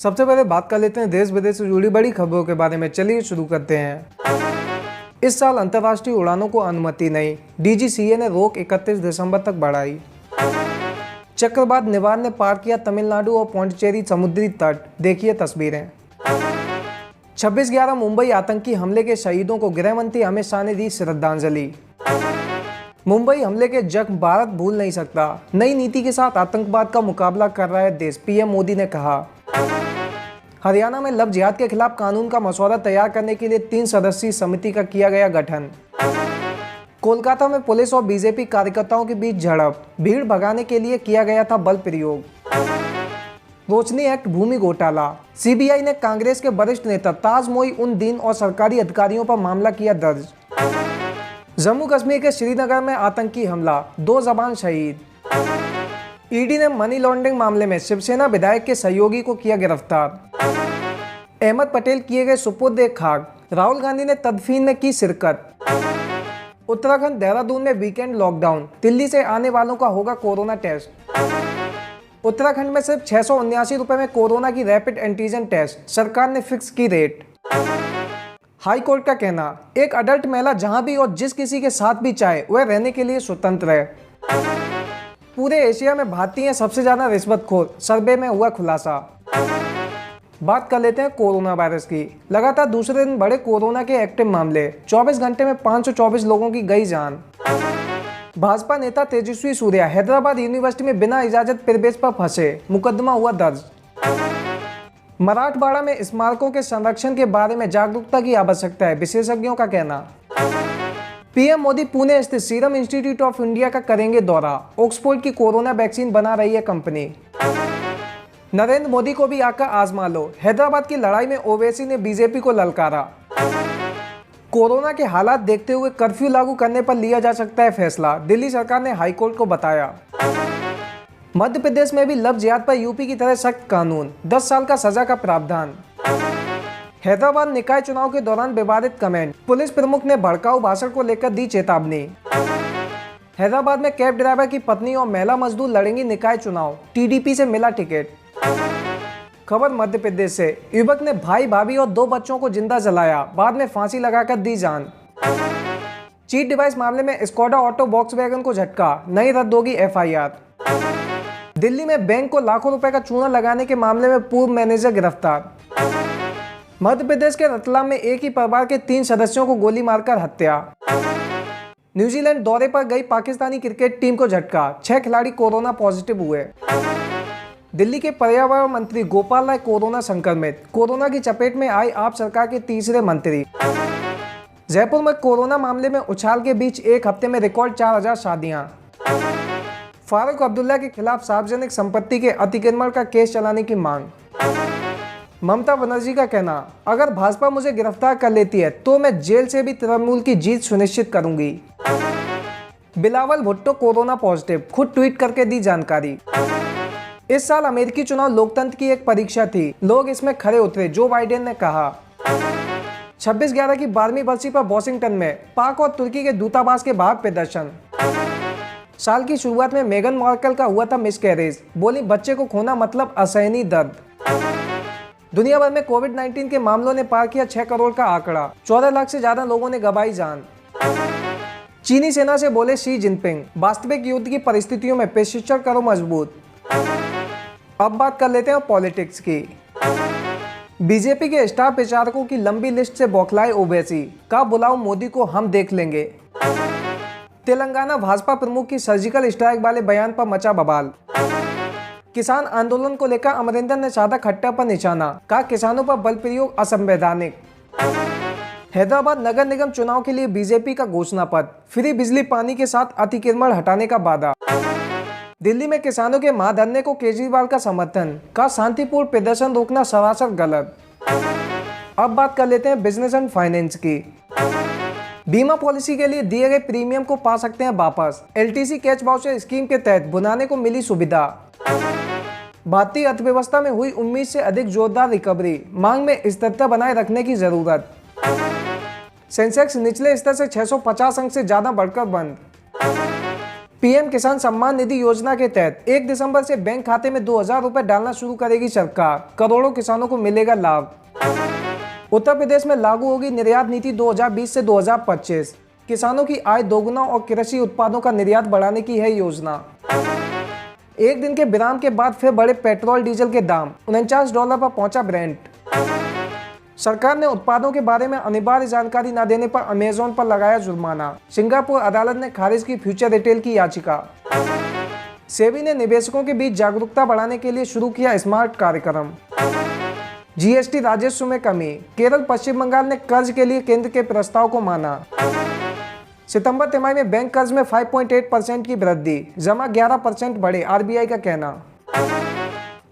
सबसे पहले बात कर लेते हैं देश विदेश से जुड़ी बड़ी खबरों के बारे में। चलिए शुरू करते हैं। इस साल अंतर्राष्ट्रीय उड़ानों को अनुमति नहीं, डीजीसीए ने रोक 31 दिसंबर तक बढ़ाई। चक्रवात निवार ने पार किया तमिलनाडु और पौंडीचेरी समुद्री तट, देखिए तस्वीरें। 26/11 मुंबई आतंकी हमले के शहीदों को गृह मंत्री अमित शाह ने दी श्रद्धांजलि। मुंबई हमले के जख्म भारत भूल नहीं सकता, नई नीति के साथ आतंकवाद का मुकाबला कर रहा है देश, पीएम मोदी ने कहा। हरियाणा में लव जिहाद के खिलाफ कानून का मसौदा तैयार करने के लिए 3 सदस्यीय समिति का किया गया गठन। कोलकाता में पुलिस और बीजेपी कार्यकर्ताओं के बीच झड़प, भीड़ भगाने के लिए किया गया था बल प्रयोग। रोशनी एक्ट भूमि घोटाला, सीबीआई ने कांग्रेस के वरिष्ठ नेता ताज मोई-उन-दिन और सरकारी अधिकारियों पर मामला किया दर्ज। जम्मू कश्मीर के श्रीनगर में आतंकी हमला, 2 जवान शहीद। ईडी ने मनी लॉन्ड्रिंग मामले में शिवसेना विधायक के सहयोगी को किया गिरफ्तार। अहमद पटेल किए गए सुपुर्द खाक, राहुल गांधी ने तदफीन में की शिरकत। उत्तराखंड देहरादून में वीकेंड लॉकडाउन, दिल्ली से आने वालों का होगा कोरोना टेस्ट। उत्तराखंड में सिर्फ 679 रुपए में कोरोना की रैपिड एंटीजन टेस्ट, सरकार ने फिक्स की रेट। हाई कोर्ट का कहना, एक अडल्ट महिला जहां भी और जिस किसी के साथ भी चाहे वह रहने के लिए स्वतंत्र है। पूरे एशिया में भारतीय सबसे ज्यादा रिश्वतखोर, सर्वे में हुआ खुलासा। बात कर लेते हैं कोरोना वायरस की। लगातार दूसरे दिन बढ़े कोरोना के एक्टिव मामले, 24 घंटे में 524 लोगों की गई जान। भाजपा नेता तेजस्वी सूर्या हैदराबाद यूनिवर्सिटी में बिना इजाजत प्रवेश पर फंसे, मुकदमा हुआ दर्ज। मराठवाड़ा में स्मारकों के संरक्षण के बारे में जागरूकता की आवश्यकता है, विशेषज्ञों का कहना। पीएम मोदी पुणे स्थित सीरम इंस्टीट्यूट ऑफ इंडिया का करेंगे दौरा, ऑक्सफोर्ड की कोरोना वैक्सीन बना रही है कंपनी। नरेंद्र मोदी को भी आकर आजमा लो, हैदराबाद की लड़ाई में ओवैसी ने बीजेपी को ललकारा। कोरोना के हालात देखते हुए कर्फ्यू लागू करने पर लिया जा सकता है फैसला, दिल्ली सरकार ने हाईकोर्ट को बताया। मध्य प्रदेश में भी लव जिहाद पर यूपी की तरह सख्त कानून, 10 साल का सजा का प्रावधान। हैदराबाद निकाय चुनाव के दौरान विवादित कमेंट, पुलिस प्रमुख ने भड़काऊ भाषण को लेकर दी चेतावनी। हैदराबाद में कैब ड्राइवर की पत्नी और महिला मजदूर लड़ेंगी निकाय चुनाव, टीडीपी से मिला टिकट। खबर मध्य प्रदेश से, युवक ने भाई भाभी और 2 बच्चों को जिंदा जलाया, बाद में फांसी लगाकर दी जान। चीट डिवाइस मामले में स्कोडा ऑटो वॉक्सवैगन को झटका, नहीं रद्द होगी एफआईआर। दिल्ली में बैंक को लाखों रुपए का चूना लगाने के मामले में पूर्व मैनेजर गिरफ्तार। मध्य प्रदेश के रतलाम में एक ही परिवार के 3 सदस्यों को गोली मारकर हत्या। न्यूजीलैंड दौरे पर गई पाकिस्तानी क्रिकेट टीम को झटका, 6 खिलाड़ी कोरोना पॉजिटिव हुए। दिल्ली के पर्यावरण मंत्री गोपाल राय कोरोना संक्रमित, कोरोना की चपेट में आई आप सरकार के तीसरे मंत्री। जयपुर में कोरोना मामले में उछाल के बीच एक हफ्ते में रिकॉर्ड 4000 शादियां। फारूक अब्दुल्ला के खिलाफ सार्वजनिक संपत्ति के अतिक्रमण का केस चलाने की मांग। ममता बनर्जी का कहना, अगर भाजपा मुझे गिरफ्तार कर लेती है तो मैं जेल से भी तृणमूल की जीत सुनिश्चित करूंगी। बिलावल भुट्टो कोरोना पॉजिटिव, खुद ट्वीट करके दी जानकारी। इस साल अमेरिकी चुनाव लोकतंत्र की एक परीक्षा थी, लोग इसमें खरे उतरे, जो बाइडेन ने कहा। 26/11 की 12वीं बरसी पर वॉशिंगटन में पाक और तुर्की के दूतावास के बाहर प्रदर्शन। साल की शुरुआत में मेगन मार्कल का हुआ था मिसकैरेज, बोली बच्चे को खोना मतलब असहनीय दर्द। दुनिया भर में कोविड-19 के मामलों ने पार किया 6 करोड़ का आंकड़ा, 14 लाख से ज्यादा लोगों ने गंवाई जान। चीनी सेना से बोले शी जिनपिंग, वास्तविक युद्ध की परिस्थितियों में प्रशिक्षण करो मजबूत। अब बात कर लेते हैं पॉलिटिक्स की। बीजेपी के स्टार प्रचारकों की लंबी लिस्ट से बौखलाए ओवैसी, का बुलाओ मोदी को हम देख लेंगे। तेलंगाना भाजपा प्रमुख की सर्जिकल स्ट्राइक वाले बयान पर मचा बवाल। किसान आंदोलन को लेकर अमरिंदर ने साधा खट्टा पर निशाना, कहा किसानों पर बल प्रयोग असंवैधानिक। हैदराबाद नगर निगम चुनाव के लिए बीजेपी का घोषणा पत्र, फ्री बिजली पानी के साथ अतिक्रमण हटाने का वादा। दिल्ली में किसानों के महाधरने को केजरीवाल का समर्थन, कहा शांतिपूर्ण प्रदर्शन रोकना सरासर गलत। अब बात कर लेते हैं बिजनेस एंड फाइनेंस की। बीमा पॉलिसी के लिए दिए गए प्रीमियम को पा सकते हैं वापस, एलटीसी कैश वाउचर स्कीम के तहत बुनाने को मिली सुविधा। भारतीय अर्थव्यवस्था में हुई उम्मीद से अधिक जोरदार रिकवरी, मांग में स्थिरता बनाए रखने की जरूरत। सेंसेक्स निचले स्तर से 650 अंक से ज्यादा बढ़कर बंद। पीएम किसान सम्मान निधि योजना के तहत 1 दिसंबर से बैंक खाते में 2,000 रुपए डालना शुरू करेगी सरकार। करोड़ों किसानों को मिलेगा लाभ। उत्तर प्रदेश में लागू होगी निर्यात नीति 2020 से 2025। किसानों की आय दोगुना और कृषि उत्पादों का निर्यात बढ़ाने की है योजना। एक दिन के विराम के बाद फिर बढ़े पेट्रोल डीजल के दाम, $49 पर पहुंचा ब्रेंट। सरकार ने उत्पादों के बारे में अनिवार्य जानकारी न देने पर अमेजोन पर लगाया जुर्माना। सिंगापुर अदालत ने खारिज की फ्यूचर रिटेल की याचिका। सेबी ने निवेशकों के बीच जागरूकता बढ़ाने के लिए शुरू किया स्मार्ट कार्यक्रम। जीएसटी राजस्व में कमी, केरल पश्चिम बंगाल ने कर्ज के लिए केंद्र के प्रस्ताव को माना। सितंबर तिमाही में बैंक कर्ज में 5.8% की वृद्धि, जमा 11% बढ़े, आरबीआई का कहना।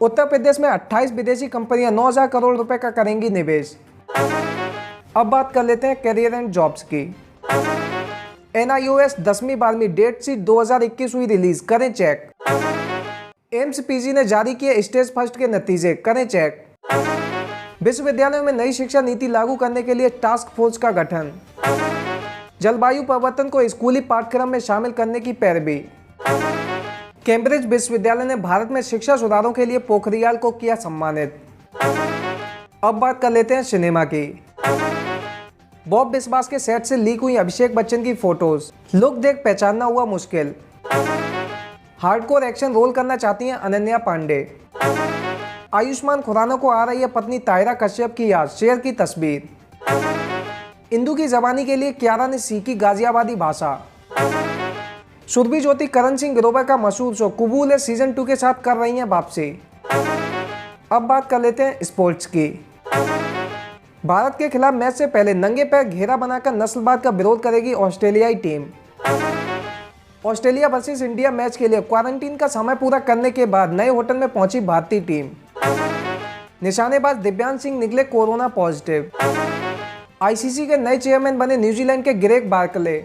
उत्तर प्रदेश में 28 विदेशी कंपनियां 9,000 करोड़ रुपए का करेंगी निवेश। अब बात कर लेते हैं करियर एंड जॉब्स की। NIOS 10वीं 12वीं डेट शीट 2021 हुई रिलीज, करें चेक। एम्स पीजी ने जारी किए स्टेज फर्स्ट के नतीजे, करें चेक। विश्वविद्यालयों में नई शिक्षा नीति लागू करने के लिए टास्क फोर्स का गठन। जलवायु परिवर्तन को स्कूली पाठ्यक्रम में शामिल करने की पैरवी। कैम्ब्रिज विश्वविद्यालय ने भारत में शिक्षा सुधारों के लिए पोखरियाल को किया सम्मानित। अब बात कर लेते हैं सिनेमा की। बॉब बिस्वास के सेट से लीक हुई अभिषेक बच्चन की फोटोज, लुक देख पहचानना हुआ मुश्किल। हार्डकोर एक्शन रोल करना चाहती हैं अनन्या पांडे। आयुष्मान खुराना को आ रही है पत्नी ताहिरा कश्यप की याद, शेयर की तस्वीर। इंदू की जबानी के लिए कियारा ने सीखी गाजियाबादी भाषा। सुरभि ज्योति करण सिंह ग्रोवर का मशहूर शो कबूल है सीजन 2 के साथ कर रही हैं वापसी। अब बात कर लेते हैं स्पोर्ट्स की। भारत के खिलाफ मैच से पहले नंगे पैर घेरा बनाकर नस्लवाद का विरोध करेगी ऑस्ट्रेलियाई team. Australia versus India match के लिए क्वारंटीन का समय पूरा करने के बाद नए होटल में पहुंची भारतीय टीम। निशानेबाज दिव्यांश सिंह निकले कोरोना पॉजिटिव। आईसीसी के नए चेयरमैन बने न्यूजीलैंड के ग्रेग बार्कले।